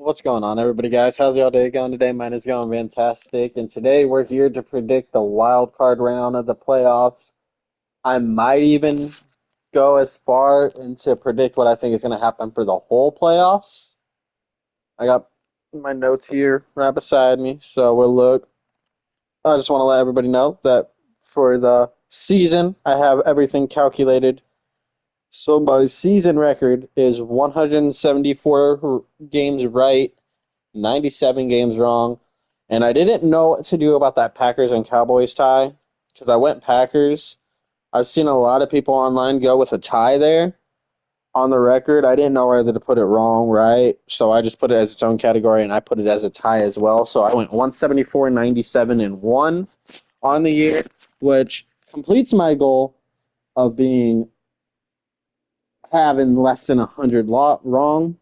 What's going on, everybody, guys? How's y'all day going today? Mine is going fantastic. And today we're here to predict the wild card round of the playoffs. I might even go as far into predict what I think is going to happen for the whole playoffs. I got my notes here right beside me, so we'll look. I just want to let everybody know that for the season, I have everything calculated. So my season record is 174 games right, 97 games wrong. And I didn't know what to do about that Packers and Cowboys tie because I went Packers. I've seen a lot of people online go with a tie there. On the record, I didn't know whether to put it wrong, right? So I just put it as its own category and I put it as a tie as well. So I went 174, 97, and 1 on the year, which completes my goal of being having less than 100 wrong.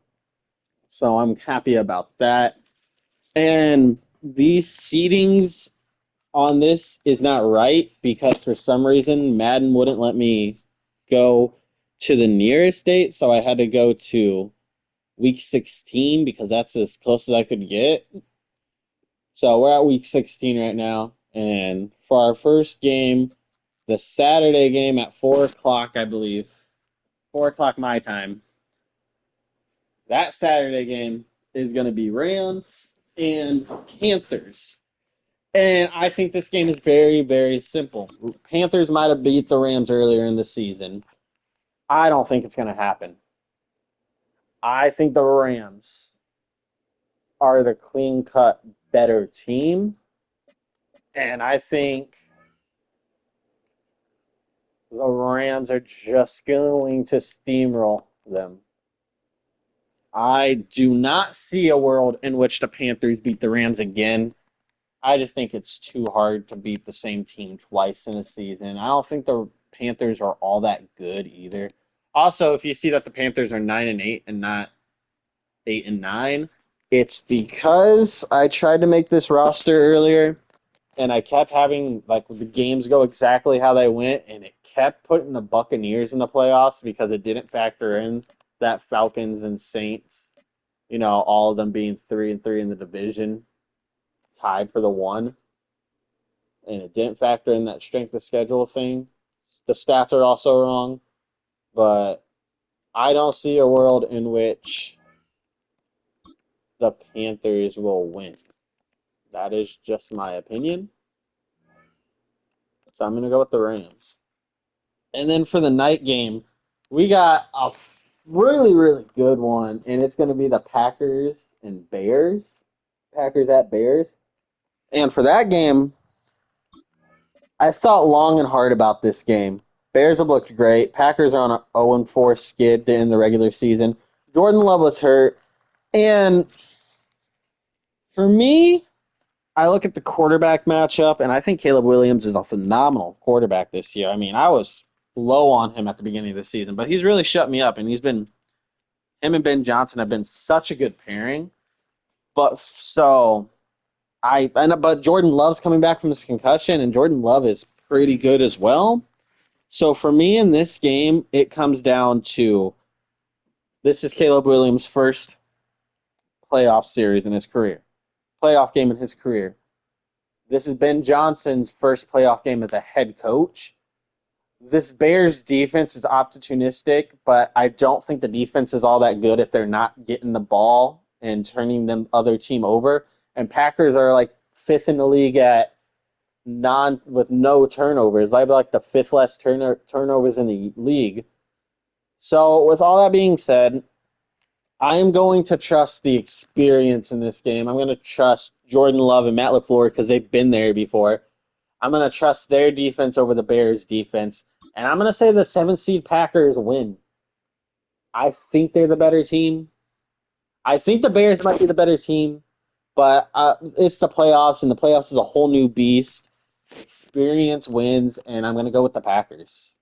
So I'm happy about that. And these seedings on this is not right because for some reason Madden wouldn't let me go to the nearest date, so I had to go to week 16 because that's as close as I could get. So we're at week 16 right now, and for our first game, the Saturday game at 4 o'clock, I believe, 4 o'clock my time. That Saturday game is going to be Rams and Panthers. And I think this game is very, very simple. Panthers might have beat the Rams earlier in the season. I don't think it's going to happen. I think the Rams are the clean cut better team. And I think the Rams are just going to steamroll them. I do not see a world in which the Panthers beat the Rams again. I just think it's too hard to beat the same team twice in a season. I don't think the Panthers are all that good either. Also, if you see that the Panthers are 9-8 and not 8-9, it's because I tried to make this roster earlier and I kept having like the games go exactly how they went, and it kept putting the Buccaneers in the playoffs because it didn't factor in that Falcons and Saints, all of them being 3-3 in the division, tied for the one, and it didn't factor in that strength of schedule thing. The stats are also wrong, but I don't see a world in which the Panthers will win. That is just my opinion. So I'm going to go with the Rams. And then for the night game, we got a really, really good one, and it's going to be the Packers and Bears. Packers at Bears. And for that game, I thought long and hard about this game. Bears have looked great. Packers are on an 0-4 skid in the regular season. Jordan Love was hurt. And for me, I look at the quarterback matchup, and I think Caleb Williams is a phenomenal quarterback this year. I mean, I was low on him at the beginning of the season, but he's really shut me up, and him and Ben Johnson have been such a good pairing. But Jordan Love's coming back from his concussion, and Jordan Love is pretty good as well. So for me in this game, it comes down to this is Caleb Williams' first playoff series in his career, playoff game in his career. This is Ben Johnson's first playoff game as a head coach. This Bears defense is opportunistic, but I don't think the defense is all that good if they're not getting the ball and turning them other team over. And Packers are like fifth in the league at non with no turnovers. I have like the fifth less turnovers in the league. So with all that being said, I am going to trust the experience in this game. I'm going to trust Jordan Love and Matt LaFleur because they've been there before. I'm going to trust their defense over the Bears' defense. And I'm going to say the 7 seed Packers win. I think they're the better team. I think the Bears might be the better team, but it's the playoffs, and the playoffs is a whole new beast. Experience wins, and I'm going to go with the Packers.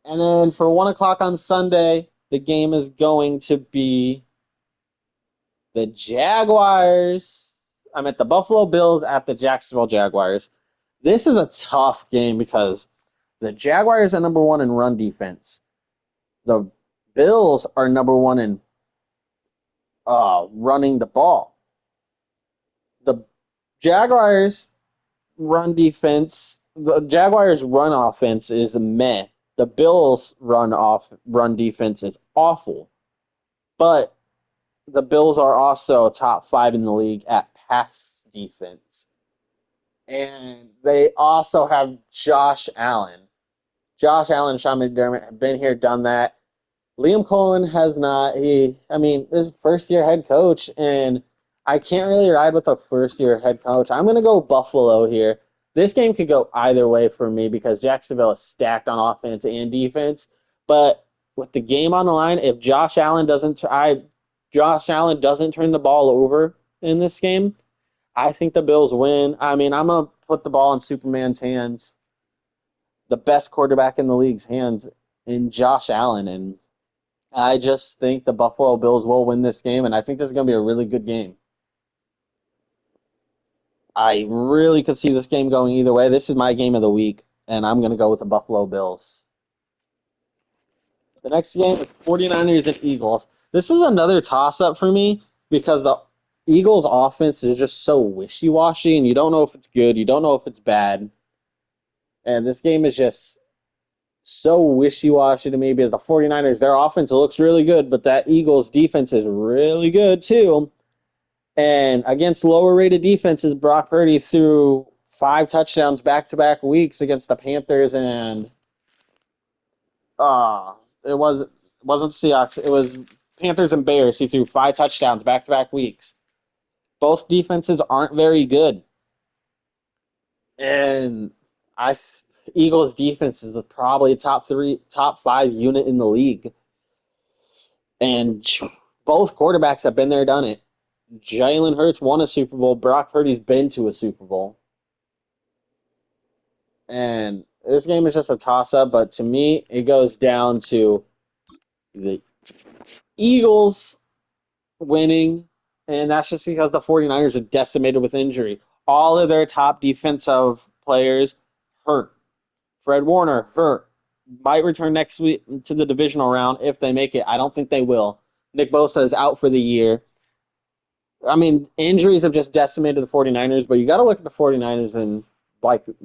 And then for 1 o'clock on Sunday, the game is going to be the Jaguars. I'm at the Buffalo Bills at the Jacksonville Jaguars. This is a tough game because the Jaguars are number one in run defense. The Bills are number one in running the ball. The Jaguars the Jaguars run offense is meh. The Bills run defense is awful. But the Bills are also top 5 in the league at pass defense. And they also have Josh Allen. Josh Allen, Sean McDermott have been here, done that. Liam Cohen has not. This is first year head coach, and I can't really ride with a first year head coach. I'm going to go Buffalo here. This game could go either way for me because Jacksonville is stacked on offense and defense. But with the game on the line, if Josh Allen doesn't turn the ball over in this game, I think the Bills win. I'm going to put the ball in Superman's hands, the best quarterback in the league's hands, in Josh Allen, and I just think the Buffalo Bills will win this game, and I think this is going to be a really good game. I really could see this game going either way. This is my game of the week, and I'm going to go with the Buffalo Bills. The next game is 49ers and Eagles. This is another toss-up for me because the Eagles' offense is just so wishy-washy, and you don't know if it's good, you don't know if it's bad. And this game is just so wishy-washy to me because the 49ers, their offense looks really good, but that Eagles defense is really good too. And against lower rated defenses, Brock Purdy threw 5 touchdowns back to back weeks against the Panthers and it wasn't Seahawks, it was Panthers and Bears. He threw 5 touchdowns back to back weeks. Both defenses aren't very good. And I Eagles defense is probably a top 5 unit in the league. And both quarterbacks have been there, done it. Jalen Hurts won a Super Bowl. Brock Purdy's been to a Super Bowl. And this game is just a toss-up, but to me, it goes down to the Eagles winning, and that's just because the 49ers are decimated with injury. All of their top defensive players hurt. Fred Warner hurt. Might return next week to the divisional round if they make it. I don't think they will. Nick Bosa is out for the year. Injuries have just decimated the 49ers, but you got to look at the 49ers and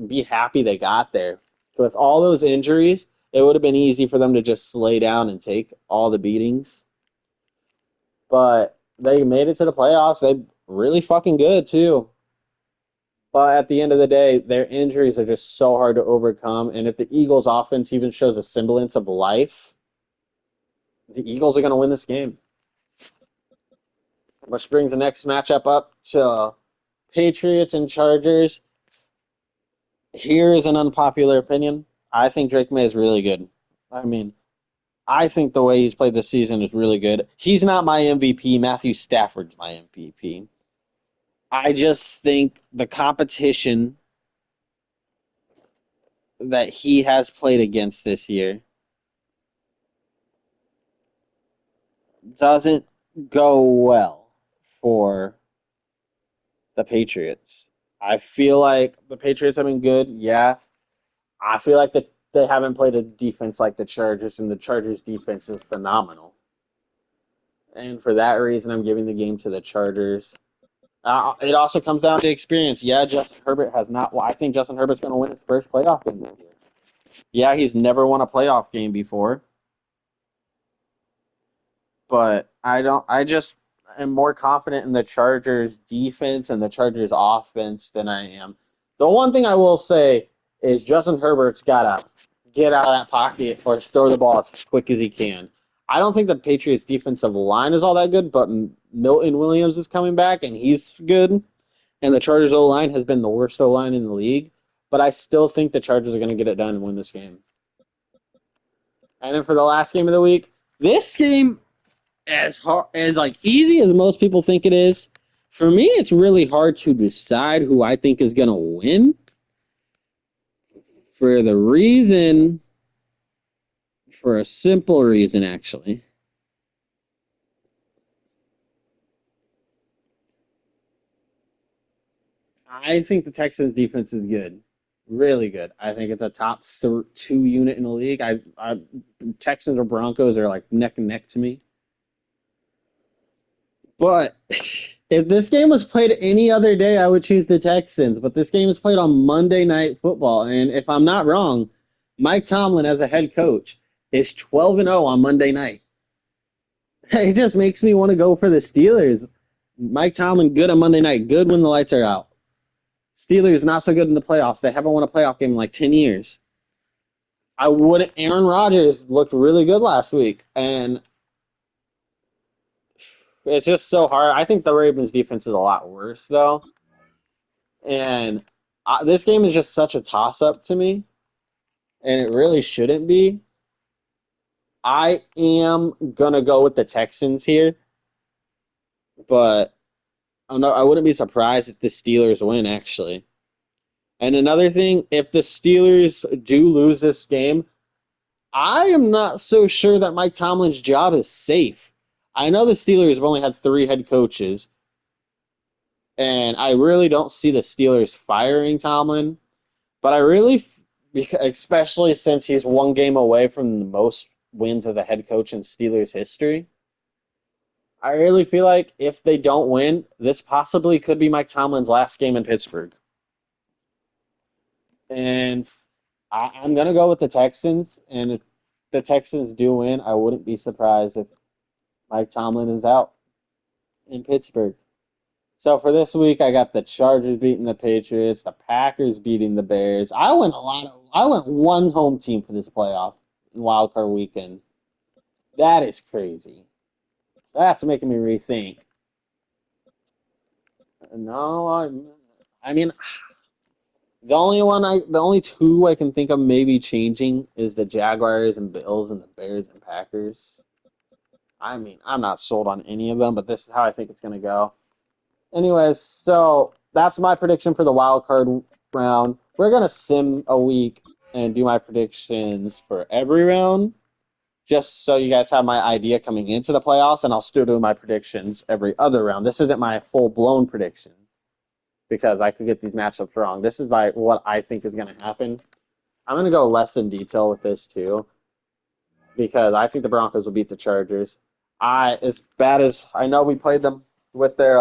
be happy they got there. So with all those injuries, it would have been easy for them to just lay down and take all the beatings. But they made it to the playoffs. They really fucking good too. But at the end of the day, their injuries are just so hard to overcome. And if the Eagles' offense even shows a semblance of life, the Eagles are going to win this game. Which brings the next matchup up to Patriots and Chargers. Here is an unpopular opinion. I think Drake May is really good. I think the way he's played this season is really good. He's not my MVP. Matthew Stafford's my MVP. I just think the competition that he has played against this year doesn't go well for the Patriots. I feel like the Patriots have been good, yeah. I feel like they haven't played a defense like the Chargers, and the Chargers' defense is phenomenal. And for that reason, I'm giving the game to the Chargers. It also comes down to experience. Yeah, Justin Herbert has not. Well, I think Justin Herbert's going to win his first playoff game this year. Yeah, he's never won a playoff game before, but I don't. I just am more confident in the Chargers' defense and the Chargers' offense than I am. The one thing I will say is Justin Herbert's got to get out of that pocket or throw the ball as quick as he can. I don't think the Patriots' defensive line is all that good, but Milton Williams is coming back and he's good. And the Chargers' O-line has been the worst O-line in the league. But I still think the Chargers are going to get it done and win this game. And then for the last game of the week, this game, as easy as most people think it is, for me, it's really hard to decide who I think is going to win. For a simple reason, actually. I think the Texans defense is good. Really good. I think it's a top 2 unit in the league. Texans or Broncos are like neck and neck to me. But if this game was played any other day, I would choose the Texans. But this game is played on Monday Night Football, and if I'm not wrong, Mike Tomlin as a head coach is 12-0 on Monday night. It just makes me want to go for the Steelers. Mike Tomlin good on Monday night, good when the lights are out. Steelers not so good in the playoffs. They haven't won a playoff game in like 10 years. I wouldn't. Aaron Rodgers looked really good last week, and it's just so hard. I think the Ravens defense is a lot worse though, and this game is just such a toss up to me, and it really shouldn't be. I am gonna go with the Texans here, but I wouldn't be surprised if the Steelers win actually. And another thing, if the Steelers do lose this game, I am not so sure that Mike Tomlin's job is safe. I know the Steelers have only had three head coaches, and I really don't see the Steelers firing Tomlin. But I really, especially since he's one game away from the most wins as a head coach in Steelers history, I really feel like if they don't win, this possibly could be Mike Tomlin's last game in Pittsburgh. And I'm going to go with the Texans. And if the Texans do win, I wouldn't be surprised if Mike Tomlin is out in Pittsburgh. So for this week, I got the Chargers beating the Patriots, the Packers beating the Bears. I went one home team for this playoff in Wild Card weekend. That is crazy. That's making me rethink. No, I mean, the only two I can think of maybe changing is the Jaguars and Bills and the Bears and Packers. I mean, I'm not sold on any of them, but this is how I think it's going to go. Anyways, so that's my prediction for the wild card round. We're gonna sim a week and do my predictions for every round, just so you guys have my idea coming into the playoffs, and I'll still do my predictions every other round. This isn't my full blown prediction because I could get these matchups wrong. This is my what I think is gonna happen. I'm gonna go less in detail with this too because I think the Broncos will beat the Chargers. As bad as I know we played them with their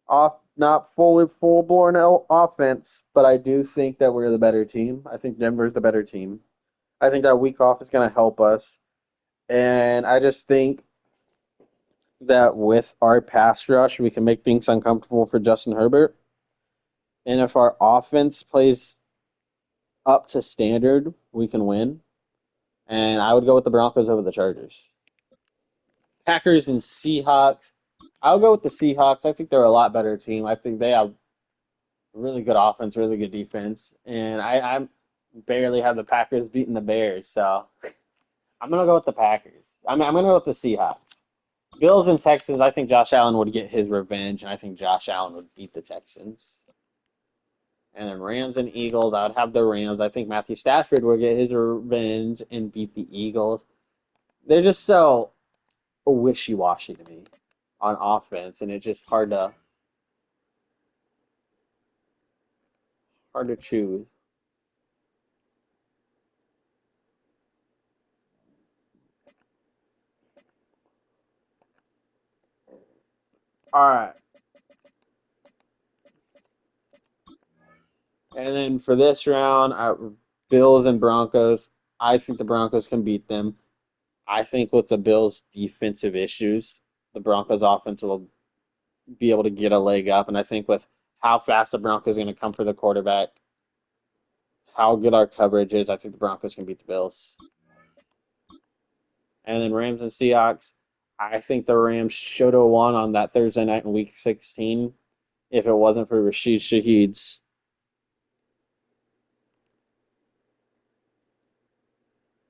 off not fully full born offense, but I do think that we're the better team. I think Denver's the better team. I think that week off is going to help us, and I just think that with our pass rush, we can make things uncomfortable for Justin Herbert. And if our offense plays up to standard, we can win. And I would go with the Broncos over the Chargers. Packers and Seahawks. I'll go with the Seahawks. I think they're a lot better team. I think they have really good offense, really good defense, and I barely have the Packers beating the Bears, so I'm gonna go with the Packers. I'm gonna go with the Seahawks. Bills and Texans. I think Josh Allen would get his revenge, and I think Josh Allen would beat the Texans. And then Rams and Eagles. I would have the Rams. I think Matthew Stafford would get his revenge and beat the Eagles. They're just so wishy washy to me on offense, and it's just hard to choose. All right. And then for this round, Bills and Broncos. I think the Broncos can beat them. I think with the Bills' defensive issues, the Broncos' offense will be able to get a leg up. And I think with how fast the Broncos are going to come for the quarterback, how good our coverage is, I think the Broncos can beat the Bills. And then Rams and Seahawks. I think the Rams should have won on that Thursday night in Week 16 if it wasn't for Rashid Shaheed's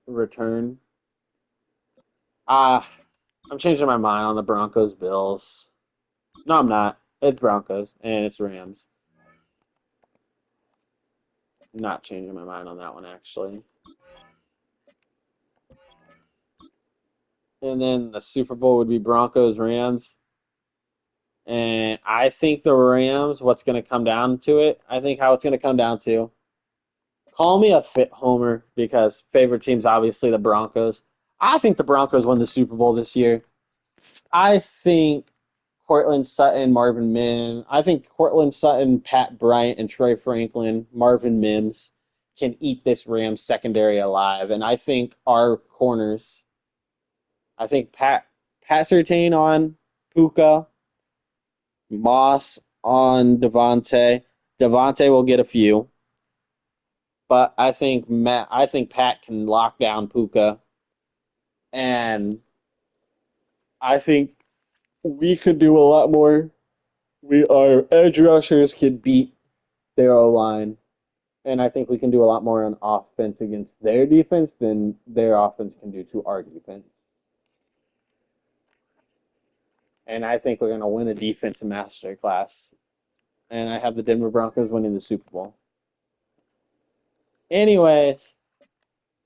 return. Ah, I'm changing my mind on the Broncos Bills. No, I'm not. It's Broncos and it's Rams. Not changing my mind on that one actually. And then the Super Bowl would be Broncos Rams. And I think the Rams, what's going to come down to it, I think how it's going to come down to, call me a fit homer because favorite team's obviously the Broncos. I think the Broncos win the Super Bowl this year. I think Cortland Sutton, Marvin Mims. I think Cortland Sutton, Pat Bryant, and Troy Franklin, Marvin Mims can eat this Rams secondary alive. And I think our corners, I think Pat Surtain on Puka, Moss on Devontae. Devontae will get a few, but I think Pat can lock down Puka, and I think we could do a lot more. Our edge rushers could beat their O line, and I think we can do a lot more on offense against their defense than their offense can do to our defense. And I think we're going to win a defense masterclass. And I have the Denver Broncos winning the Super Bowl. Anyways,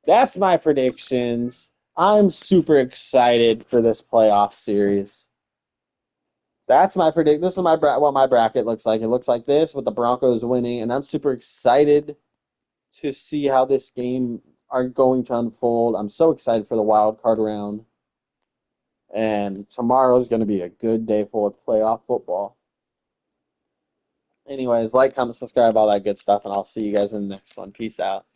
that's my predictions. I'm super excited for this playoff series. That's my predict. This is what my bracket looks like. It looks like this with the Broncos winning, and I'm super excited to see how this game are going to unfold. I'm so excited for the wild card round, and tomorrow is going to be a good day full of playoff football. Anyways, like, comment, subscribe, all that good stuff, and I'll see you guys in the next one. Peace out.